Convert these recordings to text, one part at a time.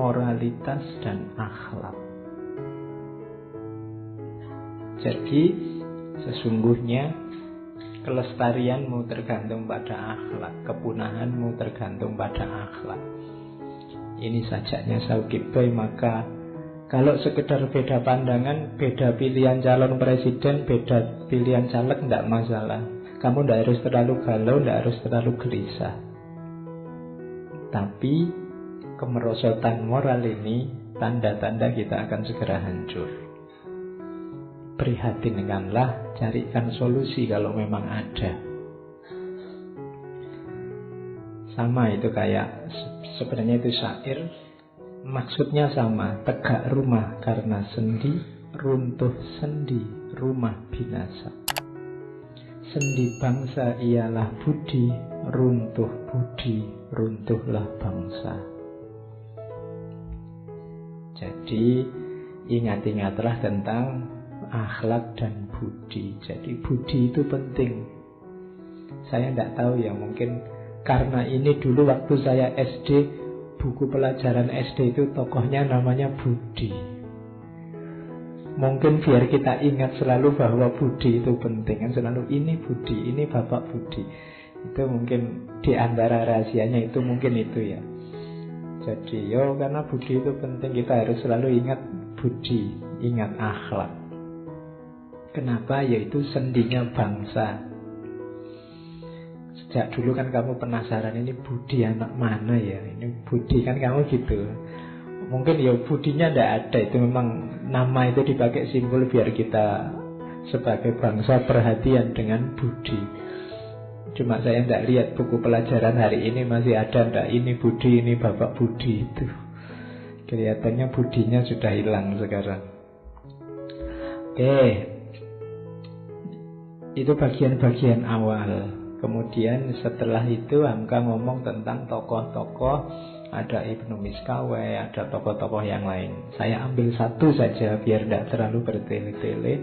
moralitas dan akhlak. Jadi sesungguhnya kelestarianmu tergantung pada akhlak, kepunahanmu tergantung pada akhlak. Ini sajaknya Zulkifli. Maka kalau sekedar beda pandangan, beda pilihan calon presiden, beda pilihan caleg, tidak masalah. Kamu tidak harus terlalu galau, tidak harus terlalu gelisah. Tapi kemerosotan moral ini tanda-tanda kita akan segera hancur. Prihatinkanlah, carikan solusi kalau memang ada. Sama itu kayak sebenarnya itu syair, maksudnya sama. Tegak rumah karena sendi, runtuh sendi, rumah binasa. Sendi bangsa ialah budi, runtuh budi, runtuhlah bangsa. Jadi ingat-ingatlah tentang akhlak dan budi. Jadi budi itu penting. Saya tidak tahu ya, mungkin karena ini dulu waktu saya SD, buku pelajaran SD itu tokohnya namanya Budi. Mungkin biar kita ingat selalu bahwa budi itu penting. Kan selalu ini Budi, ini Bapak Budi. Itu mungkin di antara rahasianya itu mungkin itu ya. Jadi karena budi itu penting, kita harus selalu ingat budi, ingat akhlak. Kenapa? Yaitu sendinya bangsa. Sejak dulu kan kamu penasaran, ini budi anak mana ya? Ini budi kan kamu gitu. Mungkin ya budinya tidak ada, itu memang nama itu dipakai simbol biar kita sebagai bangsa perhatian dengan budi. Cuma saya tidak lihat buku pelajaran hari ini masih ada tidak ini budi, ini Bapak Budi itu. Kelihatannya budinya sudah hilang sekarang. Oke. Itu bagian-bagian awal. Kemudian setelah itu Hamka ngomong tentang tokoh-tokoh. Ada Ibnu Miskawai, ada tokoh-tokoh yang lain. Saya ambil satu saja biar tidak terlalu bertele-tele.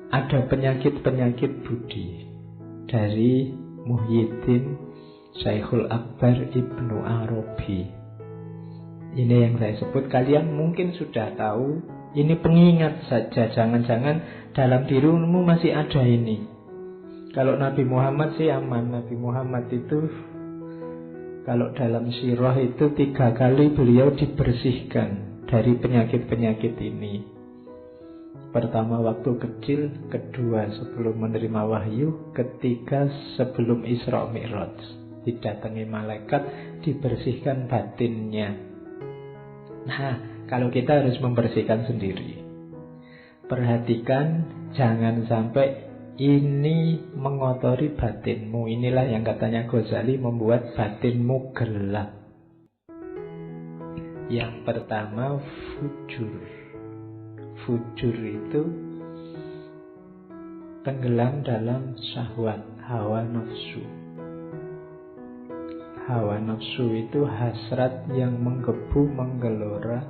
Ada penyakit-penyakit budi dari Muhyiddin Syekhul Akbar Ibnu Arabi. Ini yang saya sebut, kalian mungkin sudah tahu. Ini pengingat saja, jangan-jangan dalam dirimu masih ada ini. Kalau Nabi Muhammad sih aman. Nabi Muhammad itu kalau dalam sirah itu 3 kali beliau dibersihkan dari penyakit-penyakit ini. Pertama waktu kecil, kedua sebelum menerima wahyu, ketiga sebelum Isra Mi'raj. Didatangi malaikat, dibersihkan batinnya. Nah, kalau kita harus membersihkan sendiri. Perhatikan, jangan sampai ini mengotori batinmu. Inilah yang katanya Ghazali membuat batinmu gelap. Yang pertama, fujur. Fujur itu tenggelam dalam syahwat, hawa nafsu. Hawa nafsu itu hasrat yang menggebu, menggelora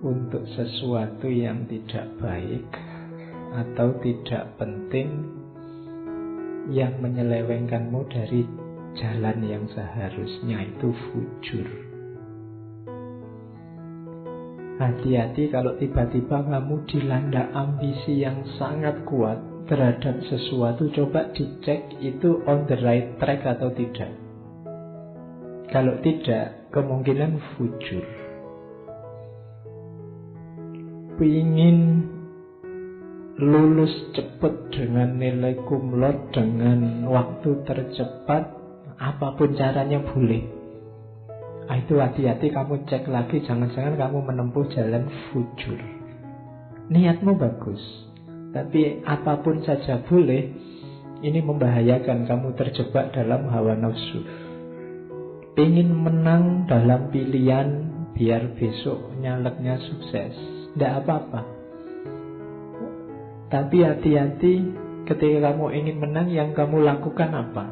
untuk sesuatu yang tidak baik atau tidak penting, yang menyelewengkanmu dari jalan yang seharusnya. Itu fujur. Hati-hati kalau tiba-tiba kamu dilanda ambisi yang sangat kuat terhadap sesuatu. Coba dicek itu on the right track atau tidak. Kalau tidak, kemungkinan fujur. Pingin lulus cepat dengan nilai cum laude, dengan waktu tercepat, apapun caranya boleh. Itu hati-hati, kamu cek lagi, jangan-jangan kamu menempuh jalan fujur. Niatmu bagus, tapi apapun saja boleh. Ini membahayakan, kamu terjebak dalam hawa nafsu. Pengen menang dalam pilihan biar besok nyaleknya sukses, tidak apa-apa. Tapi hati-hati ketika kamu ingin menang, yang kamu lakukan apa?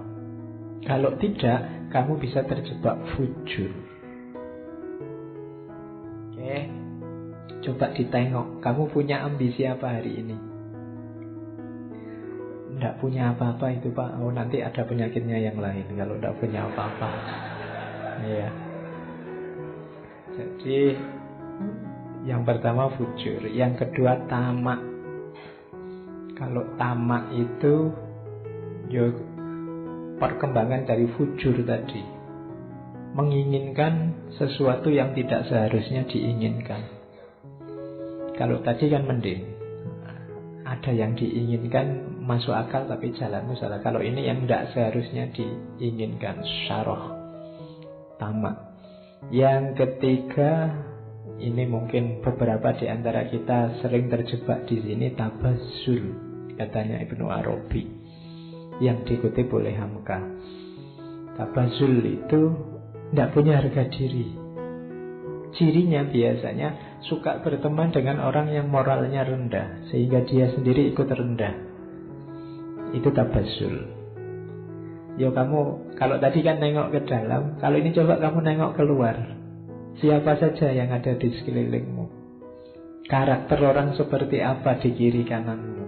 Kalau tidak, kamu bisa terjebak fujur. Oke, coba ditengok, kamu punya ambisi apa hari ini? Tidak punya apa-apa itu Pak. Oh, nanti ada penyakitnya yang lain kalau tidak punya apa-apa. Iya. Jadi yang pertama fujur, yang kedua tamak. Kalau tamak itu ya perkembangan dari fujur tadi, menginginkan sesuatu yang tidak seharusnya diinginkan. Kalau tadi kan mending, ada yang diinginkan masuk akal tapi jalanmu salah. Kalau ini yang tidak seharusnya diinginkan, syarah, tamak. Yang ketiga, ini mungkin beberapa di antara kita sering terjebak di sini, tabazzul, katanya Ibnu Arabi, yang dikutip oleh Hamka. Tabazzul itu tidak punya harga diri. Cirinya biasanya suka berteman dengan orang yang moralnya rendah, sehingga dia sendiri ikut rendah. Itu tabazzul. Ya kamu, kalau tadi kan nengok ke dalam, kalau ini coba kamu nengok keluar. Siapa saja yang ada di sekelilingmu, karakter orang seperti apa di kiri kananmu.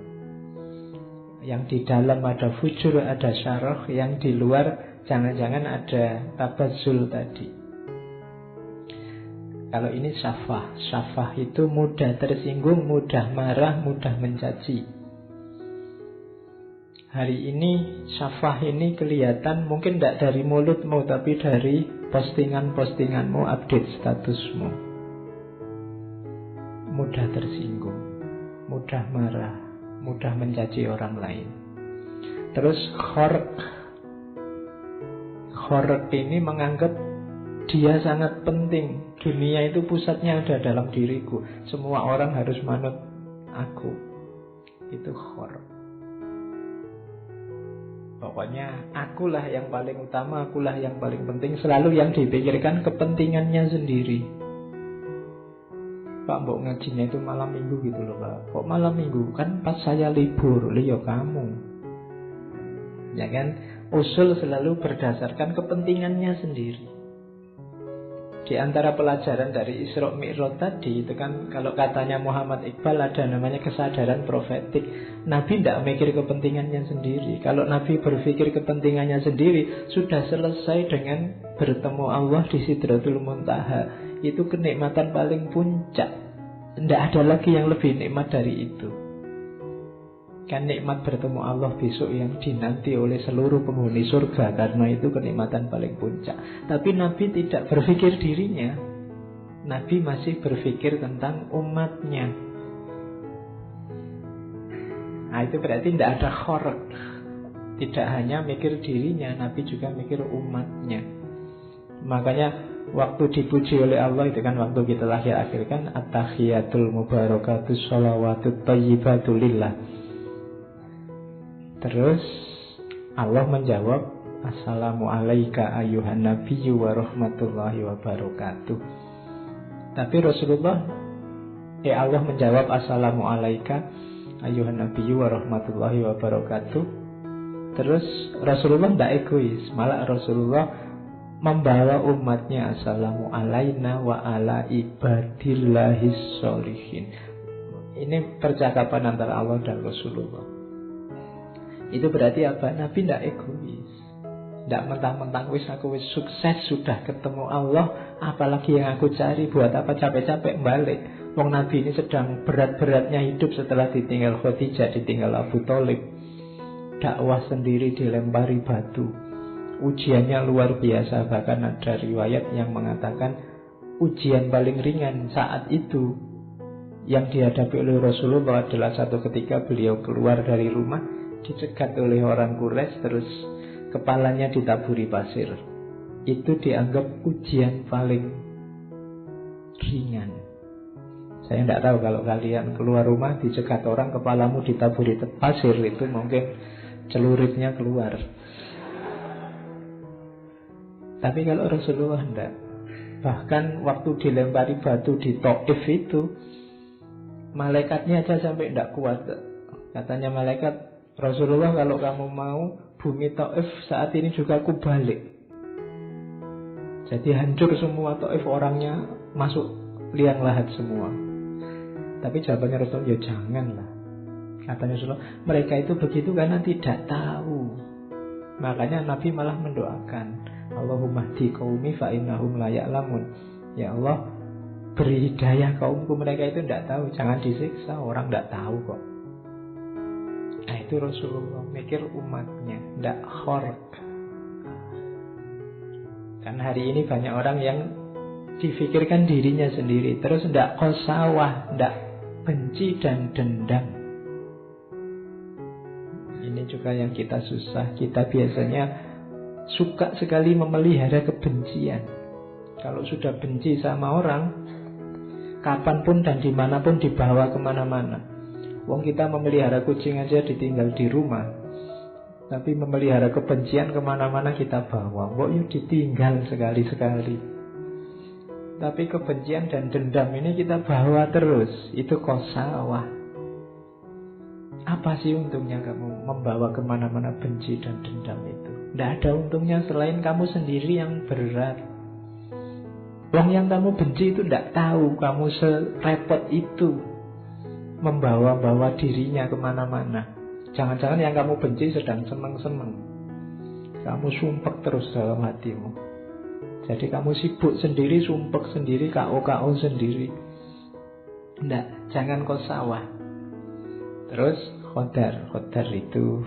Yang di dalam ada fujur, ada syarah. Yang di luar jangan-jangan ada tabazzul tadi. Kalau ini syafah. Syafah itu mudah tersinggung, mudah marah, mudah mencaci. Hari ini syafah ini kelihatan mungkin tidak dari mulutmu, tapi dari postingan-postinganmu, update statusmu. Mudah tersinggung, mudah marah, mudah mencaci orang lain. Terus khorq. Khorq ini menganggap dia sangat penting. Dunia itu pusatnya ada dalam diriku. Semua orang harus manut aku. Itu khorq. Pokoknya akulah yang paling utama, akulah yang paling penting. Selalu yang dipikirkan kepentingannya sendiri. Pak, mbok ngajinya itu malam minggu gitu loh Pak. Kok malam minggu? Kan pas saya libur. Lihat kamu. Ya kan? Usul selalu berdasarkan kepentingannya sendiri. Di antara pelajaran dari Isra Mi'raj tadi itu kan, kalau katanya Muhammad Iqbal, ada namanya kesadaran profetik. Nabi tidak mikir kepentingannya sendiri. Kalau Nabi berpikir kepentingannya sendiri, sudah selesai dengan bertemu Allah di Sidratul Muntaha. Itu kenikmatan paling puncak. Tidak ada lagi yang lebih nikmat dari itu. Kan nikmat bertemu Allah besok yang dinanti oleh seluruh penghuni surga, karena itu kenikmatan paling puncak. Tapi Nabi tidak berpikir dirinya. Nabi masih berpikir tentang umatnya. Nah itu berarti tidak ada khorq. Tidak hanya mikir dirinya, Nabi juga mikir umatnya. Makanya waktu dipuji oleh Allah itu kan, waktu kita akhir-akhir kan, at-tahiyatul mubarakatus sholawatut thayyibatu lillah. Terus Allah menjawab, assalamu alayka ayyuhan nabiyyu wa rahmatullahi wa barakatuh. Tapi Rasulullah, Allah menjawab assalamu alayka ayyuhan nabiyyu wa rahmatullahi wa barakatuh. Terus Rasulullah tidak egois, malah Rasulullah membawa umatnya assalamu alayna wa ala ibadillahis sholihin. Ini percakapan antara Allah dan Rasulullah. Itu berarti apa? Nabi tidak egois, tidak mentang-mentang wis aku wis sukses, sudah ketemu Allah, apalagi yang aku cari, buat apa capek-capek balik. Wong Nabi ini sedang berat-beratnya hidup setelah ditinggal Khadijah, ditinggal Abu Thalib. Dakwah sendiri dilempari batu. Ujiannya luar biasa. Bahkan ada riwayat yang mengatakan ujian paling ringan saat itu yang dihadapi oleh Rasulullah adalah satu ketika beliau keluar dari rumah, dicegat oleh orang Quraisy, terus kepalanya ditaburi pasir. Itu dianggap ujian paling ringan. Saya tidak tahu kalau kalian keluar rumah dicegat orang, kepalamu ditaburi pasir, itu mungkin celuritnya keluar. Tapi kalau Rasulullah tidak. Bahkan waktu dilempari batu di Taif itu, malaikatnya aja sampai tidak kuat. Katanya malaikat, Rasulullah, kalau kamu mau, bumi Taif saat ini juga aku balik. Jadi hancur semua Taif, orangnya masuk liang lahat semua. Tapi jawabannya Rasulullah, ya janganlah. Katanya Rasulullah, mereka itu begitu karena tidak tahu. Makanya Nabi malah mendoakan, Allahumma hdi qaumi fa innahum la ya'lamun. Ya Allah, beri hidayah kaumku, mereka itu tidak tahu. Jangan disiksa, orang tidak tahu kok. Nah itu Rasulullah mikir umatnya, tidak khork. Kan hari ini banyak orang yang difikirkan dirinya sendiri, terus tidak qasawah, tidak benci dan dendam. Ini juga yang kita susah. Kita biasanya suka sekali memelihara kebencian. Kalau sudah benci sama orang, kapanpun dan dimanapun dibawa kemana-mana. Wong kita memelihara kucing aja ditinggal di rumah, tapi memelihara kebencian kemana-mana kita bawa. Kok yuk ditinggal sekali-sekali. Tapi kebencian dan dendam ini kita bawa terus. Itu qasawah. Apa sih untungnya kamu membawa kemana-mana benci dan dendam itu? Tidak ada untungnya selain kamu sendiri yang berat. Wong yang kamu benci itu tidak tahu kamu serepot itu membawa-bawa dirinya kemana-mana. Jangan-jangan yang kamu benci sedang senang-senang, kamu sumpek terus dalam hatimu. Jadi kamu sibuk sendiri, sumpek sendiri, KO-KO sendiri. Tidak, jangan qasawah. Terus qadar itu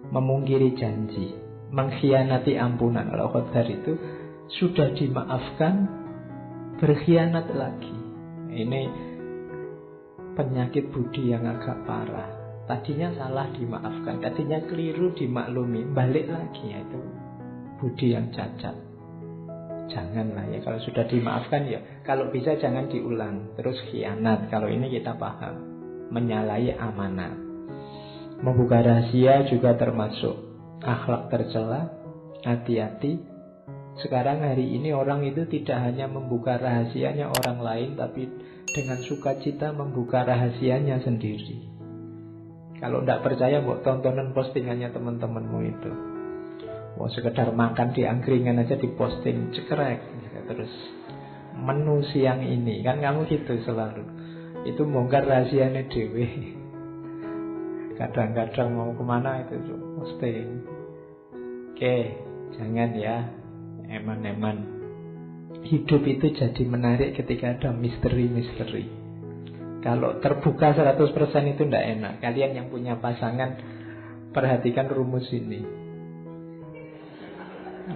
memungkiri janji, mengkhianati ampunan. Kalau qadar itu sudah dimaafkan, berkhianat lagi. Ini penyakit budi yang agak parah. Tadinya salah dimaafkan, tadinya keliru dimaklumi, balik lagi. Itu budi yang cacat. Janganlah ya, kalau sudah dimaafkan ya, kalau bisa jangan diulang. Terus khianat, kalau ini kita paham, menyalahi amanat. Membuka rahasia juga termasuk akhlak tercela. Hati-hati. Sekarang hari ini orang itu tidak hanya membuka rahasianya orang lain, tapi dengan sukacita membuka rahasianya sendiri. Kalau tidak percaya, buat tontonan postingannya teman-temanmu itu. Mau sekedar makan di angkringan aja diposting, cekrek. Terus menu siang ini, kan kamu gitu selalu. Itu bongkar rahasianya dewe. Kadang-kadang mau kemana itu posting. Oke, jangan ya, eman-eman. Hidup itu jadi menarik ketika ada misteri-misteri. Kalau terbuka 100% itu tidak enak. Kalian yang punya pasangan, perhatikan rumus ini.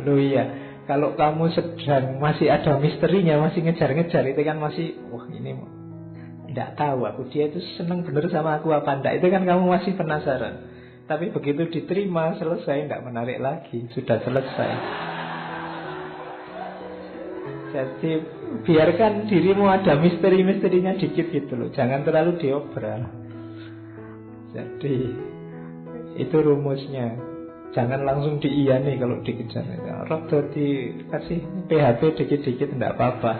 Loh iya, kalau kamu sedang masih ada misterinya, masih ngejar-ngejar, itu kan masih, wah ini tidak tahu aku, dia itu senang bener sama aku apa enggak. Itu kan kamu masih penasaran. Tapi begitu diterima, selesai, tidak menarik lagi. Sudah selesai. Jadi biarkan dirimu ada misteri-misterinya dikit gitu loh. Jangan terlalu diobral. Jadi itu rumusnya. Jangan langsung diiyani kalau dikejar. Rodo dikasih PHP dikit-dikit tidak apa-apa.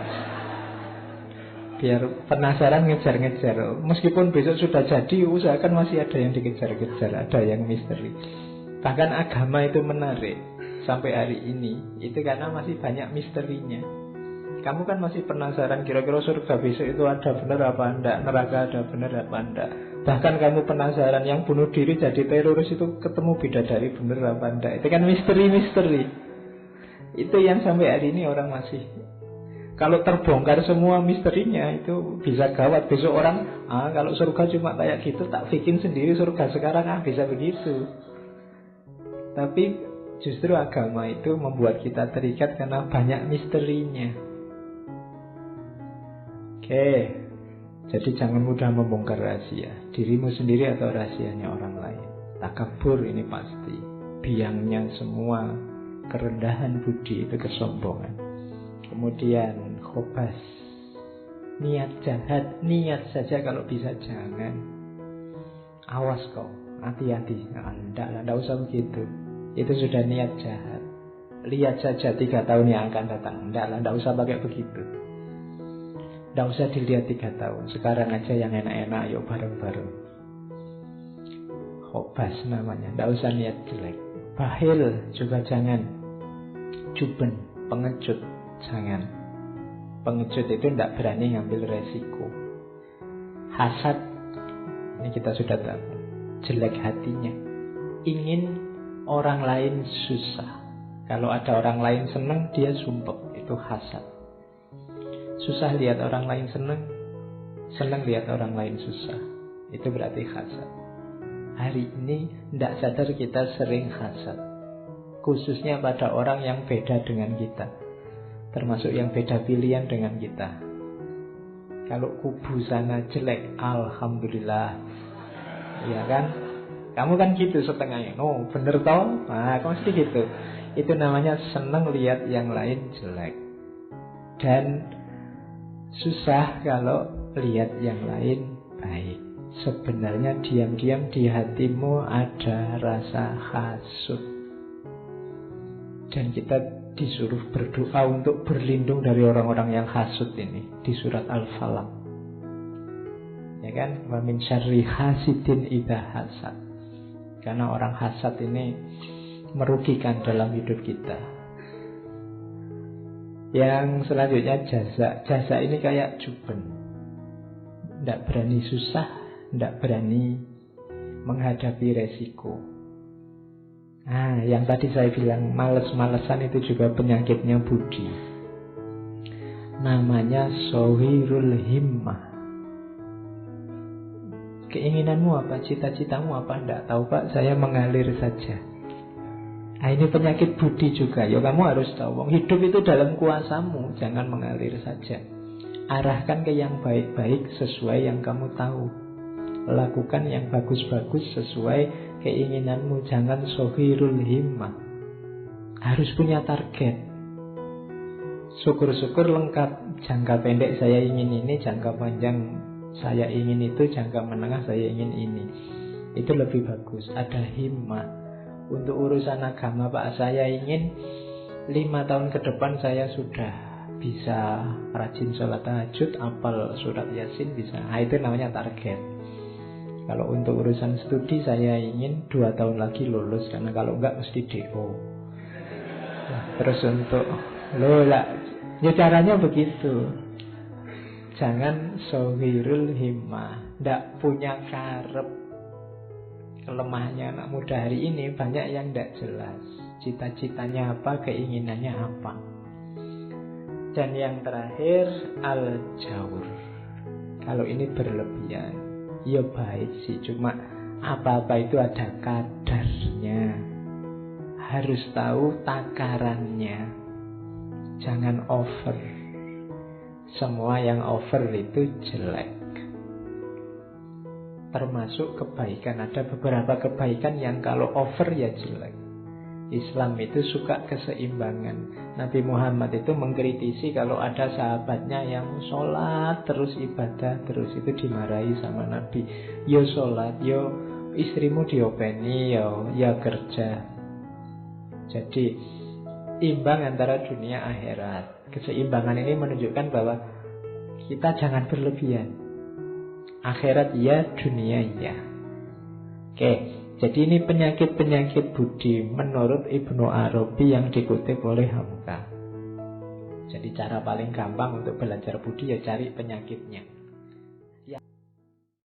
Biar penasaran ngejar-ngejar. Meskipun besok sudah jadi, usahakan masih ada yang dikejar-kejar, ada yang misteri. Bahkan agama itu menarik sampai hari ini. Itu karena masih banyak misterinya. Kamu kan masih penasaran kira-kira surga besok itu ada benar apa enggak, neraka ada benar apa enggak. Bahkan kamu penasaran yang bunuh diri jadi teroris itu ketemu bidadari benar apa enggak. Itu kan misteri-misteri. Itu yang sampai hari ini orang masih. Kalau terbongkar semua misterinya itu bisa gawat. Besok orang, kalau surga cuma kayak gitu, tak bikin sendiri surga sekarang, bisa begitu. Tapi justru agama itu membuat kita terikat karena banyak misterinya. Oke, jadi jangan mudah membongkar rahasia dirimu sendiri atau rahasianya orang lain. Takabur ini pasti, biangnya semua kerendahan budi itu kesombongan. Kemudian khobas, niat jahat, niat saja kalau bisa jangan. Awas kau, hati-hati. Tidak usah begitu. Itu sudah niat jahat. Lihat saja 3 tahun yang akan datang. Tidak usah pakai begitu. Tidak usah dilihat 3 tahun. Sekarang aja yang enak-enak, yuk bareng-bareng. Khobas namanya. Tidak usah niat jelek. Bahil juga jangan. Juben, pengecut, jangan. Pengecut itu tidak berani ngambil resiko. Hasad, ini kita sudah tahu, jelek hatinya, ingin orang lain susah. Kalau ada orang lain senang, dia sumpek. Itu hasad. Susah lihat orang lain senang, senang lihat orang lain susah. Itu berarti hasad. Hari ini tidak sadar kita sering hasad, khususnya pada orang yang beda dengan kita, termasuk yang beda pilihan dengan kita. Kalau kubu sana jelek, alhamdulillah, ya kan? Kamu kan gitu setengahnya. No, bener toh? Nah, kamu mesti gitu. Itu namanya senang lihat yang lain jelek. Dan susah kalau lihat yang lain baik. Sebenarnya diam-diam di hatimu ada rasa hasud. Dan kita disuruh berdoa untuk berlindung dari orang-orang yang hasud ini di surat Al-Falaq. Ya kan? Wa min syarri hasidin idza hasad. Karena orang hasad ini merugikan dalam hidup kita. Yang selanjutnya jasa. Jasa ini kayak juben. Tidak berani susah, tidak berani menghadapi resiko. Nah, yang tadi saya bilang males-malesan itu juga penyakitnya budi. Namanya sohirul himmah. Keinginanmu apa? Cita-citamu apa? Tidak tahu Pak, saya mengalir saja. Nah, ini penyakit budi juga. Ya kamu harus tahu, hidup itu dalam kuasamu. Jangan mengalir saja. Arahkan ke yang baik-baik sesuai yang kamu tahu. Lakukan yang bagus-bagus sesuai keinginanmu. Jangan sohirul himmah. Harus punya target. Syukur-syukur lengkap. Jangka pendek saya ingin ini, jangka panjang saya ingin itu, jangka menengah saya ingin ini. Itu lebih bagus. Ada himmah. Untuk urusan agama Pak, saya ingin 5 tahun ke depan saya sudah bisa rajin sholat tahajud, hafal surat Yasin bisa. Nah, itu namanya target. Kalau untuk urusan studi saya ingin 2 tahun lagi lulus, karena kalau enggak mesti DO. Nah, terus untuk ya caranya begitu. Jangan sohirul himmah, tidak punya karep. Kelemahannya anak muda hari ini banyak yang tidak jelas. Cita-citanya apa, keinginannya apa. Dan yang terakhir, al-jawr. Kalau ini berlebihan, ya baik sih, cuma apa-apa itu ada kadarnya. Harus tahu takarannya. Jangan over. Semua yang over itu jelek. Termasuk kebaikan. Ada beberapa kebaikan yang kalau over ya jelek. Islam itu suka keseimbangan. Nabi Muhammad itu mengkritisi kalau ada sahabatnya yang sholat terus, ibadah terus, itu dimarahi sama Nabi. Yo sholat, yo istrimu diopeni, yo kerja. Jadi imbang antara dunia akhirat. Keseimbangan ini menunjukkan bahwa kita jangan berlebihan. Akhirat ya, dunia ya. Oke, jadi ini penyakit-penyakit budi menurut Ibnu Arabi yang dikutip oleh Hamka. Jadi cara paling gampang untuk belajar budi ya cari penyakitnya.